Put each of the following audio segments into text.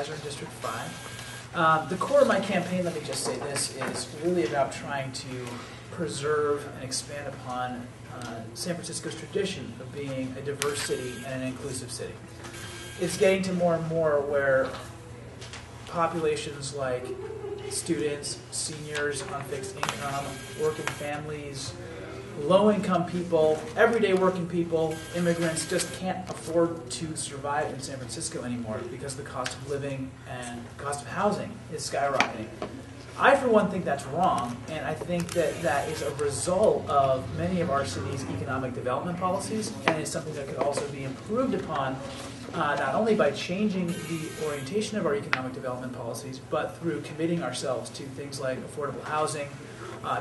Supervisor in District 5. The core of my campaign, let me just say this, is really about trying to preserve and expand upon San Francisco's tradition of being a diverse city and an inclusive city. It's getting to more and more where populations like students, seniors on fixed income, working families, low-income people, everyday working people, immigrants just can't afford to survive in San Francisco anymore because the cost of living and cost of housing is skyrocketing. I, for one, think that's wrong, and I think that that is a result of many of our city's economic development policies, and it's something that could also be improved upon not only by changing the orientation of our economic development policies, but through committing ourselves to things like affordable housing,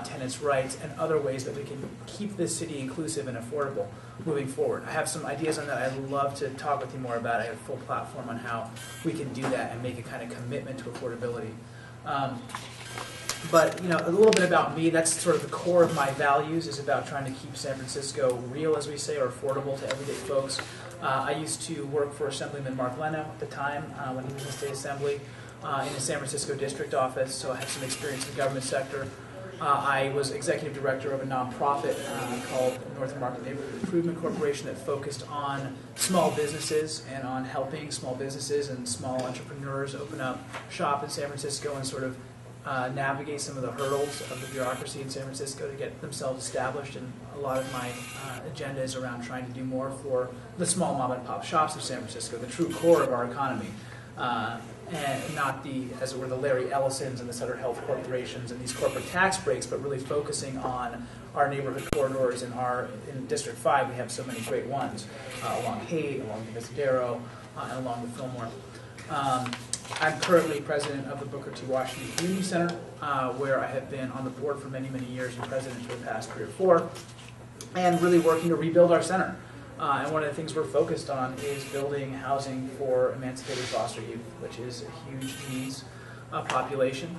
tenants' rights, and other ways that we can keep this city inclusive and affordable moving forward. I have some ideas on that I'd love to talk with you more about. I have a full platform on how we can do that and make a kind of commitment to affordability. But a little bit about me, that's sort of the core of my values, is about trying to keep San Francisco real, as we say, or affordable to everyday folks. I used to work for Assemblyman Mark Leno at the time when he was in State Assembly in the San Francisco District Office, so I have some experience in the government sector. I was executive director of a nonprofit called North Market Neighborhood Improvement Corporation that focused on small businesses and on helping small businesses and small entrepreneurs open up shop in San Francisco and sort of navigate some of the hurdles of the bureaucracy in San Francisco to get themselves established. And a lot of my agenda is around trying to do more for the small mom and pop shops of San Francisco, the true core of our economy. And not the, as it were, the Larry Ellisons and the Sutter Health corporations and these corporate tax breaks, but really focusing on our neighborhood corridors. In District 5, we have so many great ones, along Haight, along the Visadero, and along the Fillmore. I'm currently president of the Booker T. Washington Community Center, where I have been on the board for many, many years and president for the past 3 or 4, and really working to rebuild our center. And one of the things we're focused on is building housing for emancipated foster youth, which is a huge needs population.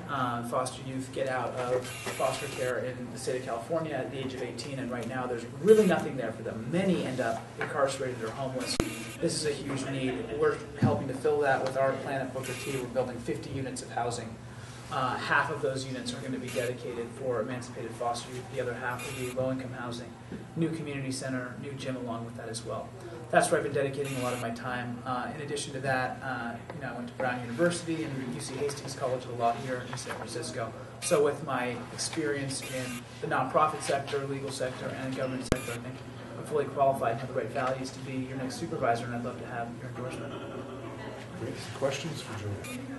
Foster youth get out of foster care in the state of California at the age of 18, and right now there's really nothing there for them. Many end up incarcerated or homeless. This is a huge need. We're helping to fill that with our plan at Booker T. We're building 50 units of housing. Half of those units are going to be dedicated for emancipated foster youth. The other half will be low-income housing, new community center, new gym along with that as well. That's where I've been dedicating a lot of my time. In addition to that, I went to Brown University and UC Hastings College of Law here in San Francisco. So with my experience in the nonprofit sector, legal sector, and government sector, I think I'm fully qualified and have the right values to be your next supervisor, and I'd love to have your endorsement. Great. Questions for Julian?